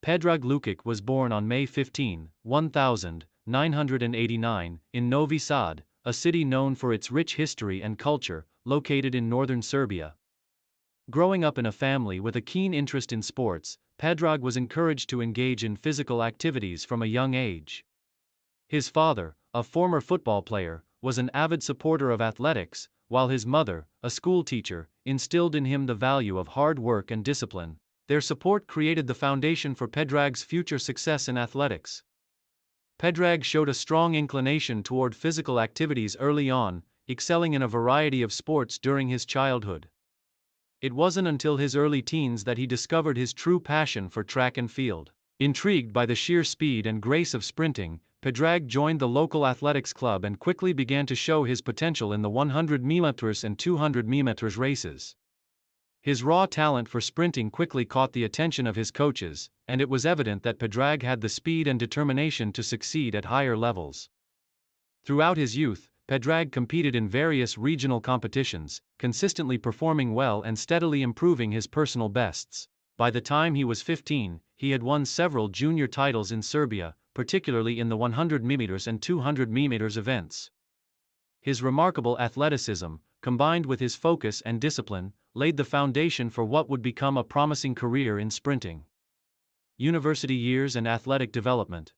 Pedrag Lukic was born on May 15, 1989, in Novi Sad, a city known for its rich history and culture, located in northern Serbia. Growing up in a family with a keen interest in sports, Pedrag was encouraged to engage in physical activities from a young age. His father, a former football player, was an avid supporter of athletics, while his mother, a school teacher, instilled in him the value of hard work and discipline. Their support created the foundation for Pedrag's future success in athletics. Pedrag showed a strong inclination toward physical activities early on, excelling in a variety of sports during his childhood. It wasn't until his early teens that he discovered his true passion for track and field. Intrigued by the sheer speed and grace of sprinting, Pedrag joined the local athletics club and quickly began to show his potential in the 100 meters and 200 meters races. His raw talent for sprinting quickly caught the attention of his coaches, and it was evident that Pedrag had the speed and determination to succeed at higher levels. Throughout his youth, Pedrag competed in various regional competitions, consistently performing well and steadily improving his personal bests. By the time he was 15, he had won several junior titles in Serbia, particularly in the 100 meters and 200 meters events. His remarkable athleticism, combined with his focus and discipline, laid the foundation for what would become a promising career in sprinting. University years and athletic development.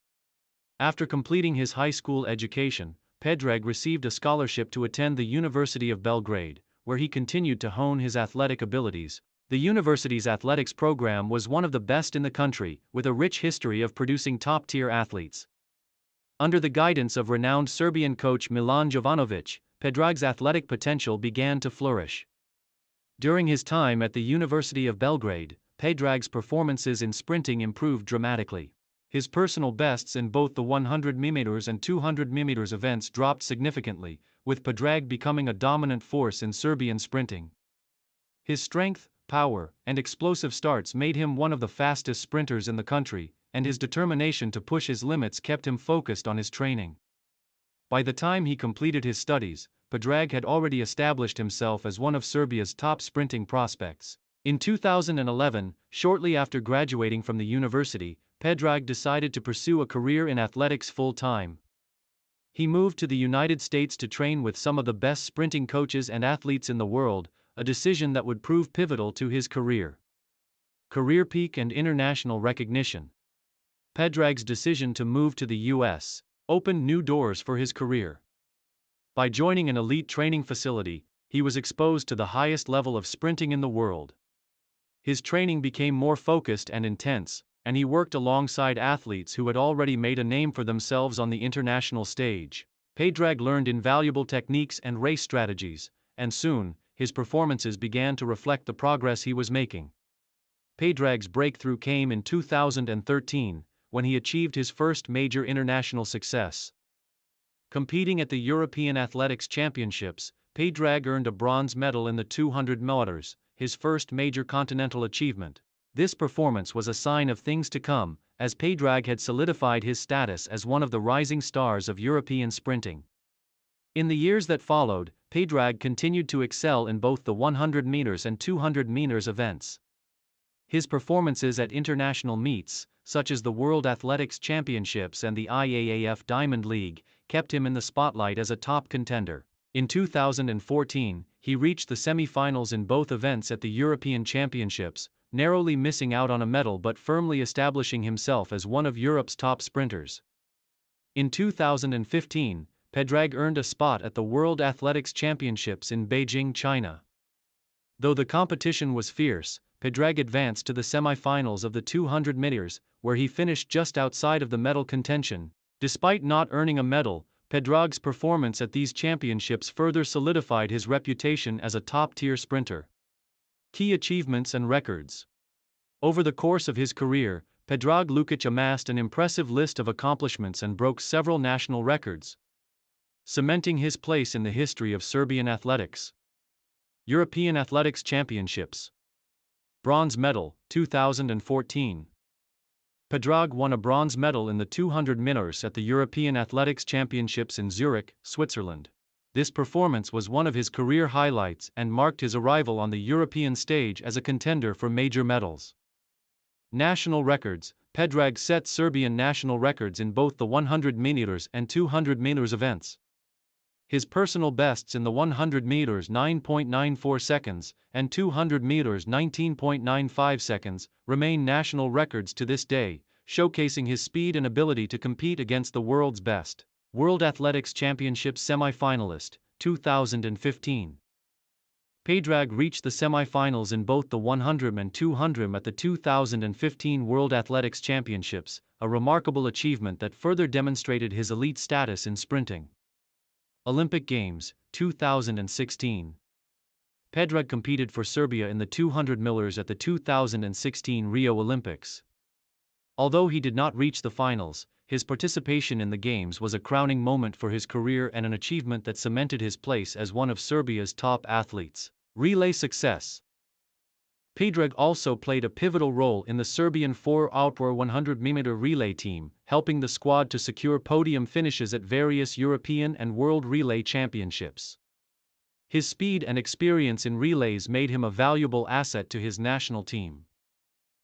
After completing his high school education, Pedrag received a scholarship to attend the University of Belgrade, where he continued to hone his athletic abilities. The university's athletics program was one of the best in the country, with a rich history of producing top-tier athletes. Under the guidance of renowned Serbian coach Milan Jovanovic, Pedrag's athletic potential began to flourish. During his time at the University of Belgrade, Pedrag's performances in sprinting improved dramatically. His personal bests in both the 100 meters and 200 meters events dropped significantly, with Pedrag becoming a dominant force in Serbian sprinting. His strength, power, and explosive starts made him one of the fastest sprinters in the country, and his determination to push his limits kept him focused on his training. By the time he completed his studies, Pedrag had already established himself as one of Serbia's top sprinting prospects. In 2011, shortly after graduating from the university, Pedrag decided to pursue a career in athletics full-time. He moved to the United States to train with some of the best sprinting coaches and athletes in the world, a decision that would prove pivotal to his career. Career peak and international recognition. Pedrag's decision to move to the U.S. opened new doors for his career. By joining an elite training facility, he was exposed to the highest level of sprinting in the world. His training became more focused and intense, and he worked alongside athletes who had already made a name for themselves on the international stage. Pedrag learned invaluable techniques and race strategies, and soon, his performances began to reflect the progress he was making. Pedrag's breakthrough came in 2013, when he achieved his first major international success. Competing at the European Athletics Championships, Pedrag earned a bronze medal in the 200 meters, his first major continental achievement. This performance was a sign of things to come, as Pedrag had solidified his status as one of the rising stars of European sprinting. In the years that followed, Pedrag continued to excel in both the 100 meters and 200 meters events. His performances at international meets, such as the World Athletics Championships and the IAAF Diamond League, kept him in the spotlight as a top contender. In 2014, he reached the semi-finals in both events at the European Championships, narrowly missing out on a medal but firmly establishing himself as one of Europe's top sprinters. In 2015, Pedrag earned a spot at the World Athletics Championships in Beijing, China. Though the competition was fierce, Pedrag advanced to the semi-finals of the 200 meters, where he finished just outside of the medal contention. Despite not earning a medal, Pedrag's performance at these championships further solidified his reputation as a top-tier sprinter. Key achievements and records. Over the course of his career, Pedrag Lukic amassed an impressive list of accomplishments and broke several national records, cementing his place in the history of Serbian athletics. European Athletics Championships. Bronze medal, 2014. Pedrag won a bronze medal in the 200 meters at the European Athletics Championships in Zurich, Switzerland. This performance was one of his career highlights and marked his arrival on the European stage as a contender for major medals. National records. Pedrag set Serbian national records in both the 100 meters and 200 meters events. His personal bests in the 100 meters 9.94 seconds and 200 meters 19.95 seconds remain national records to this day, showcasing his speed and ability to compete against the world's best. World Athletics Championships semi-finalist, 2015. Pedrag reached the semi-finals in both the 100 and 200 at the 2015 World Athletics Championships, a remarkable achievement that further demonstrated his elite status in sprinting. Olympic Games, 2016. Pedrag competed for Serbia in the 200 meters at the 2016 Rio Olympics. Although he did not reach the finals, his participation in the Games was a crowning moment for his career and an achievement that cemented his place as one of Serbia's top athletes. Relay success. Pedrag also played a pivotal role in the Serbian 4x 100-meter relay team, helping the squad to secure podium finishes at various European and World Relay Championships. His speed and experience in relays made him a valuable asset to his national team.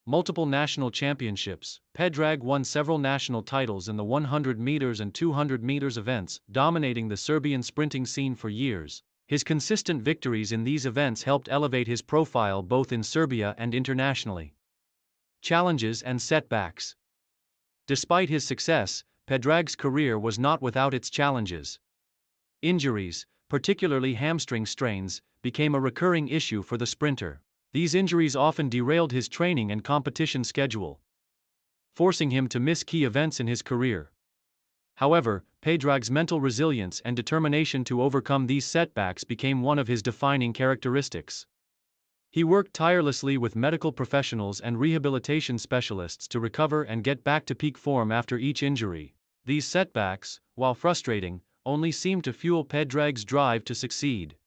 Multiple national championships. Pedrag won several national titles in the 100 meters and 200 meters events, dominating the Serbian sprinting scene for years. His consistent victories in these events helped elevate his profile both in Serbia and internationally. Challenges and setbacks. Despite his success, Pedrag's career was not without its challenges. Injuries, particularly hamstring strains, became a recurring issue for the sprinter. These injuries often derailed his training and competition schedule, forcing him to miss key events in his career. However, Pedrag's mental resilience and determination to overcome these setbacks became one of his defining characteristics. He worked tirelessly with medical professionals and rehabilitation specialists to recover and get back to peak form after each injury. These setbacks, while frustrating, only seemed to fuel Pedrag's drive to succeed.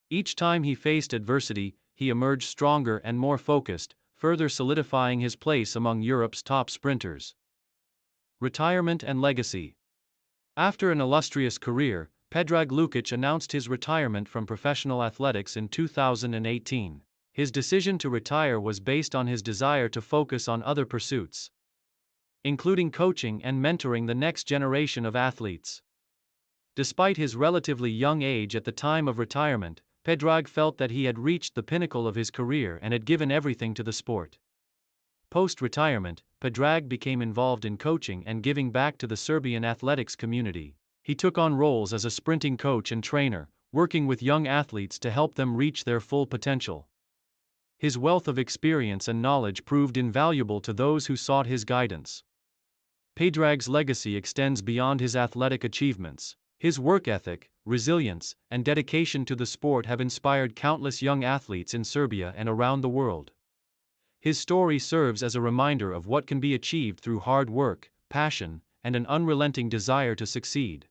Each time he faced adversity, he emerged stronger and more focused, further solidifying his place among Europe's top sprinters. Retirement and legacy. After an illustrious career, Pedrag Lukic announced his retirement from professional athletics in 2018. His decision to retire was based on his desire to focus on other pursuits, including coaching and mentoring the next generation of athletes. Despite his relatively young age at the time of retirement, Pedrag felt that he had reached the pinnacle of his career and had given everything to the sport. Post-retirement, Pedrag became involved in coaching and giving back to the Serbian athletics community. He took on roles as a sprinting coach and trainer, working with young athletes to help them reach their full potential. His wealth of experience and knowledge proved invaluable to those who sought his guidance. Pedrag's legacy extends beyond his athletic achievements. His work ethic, resilience, and dedication to the sport have inspired countless young athletes in Serbia and around the world. His story serves as a reminder of what can be achieved through hard work, passion, and an unrelenting desire to succeed.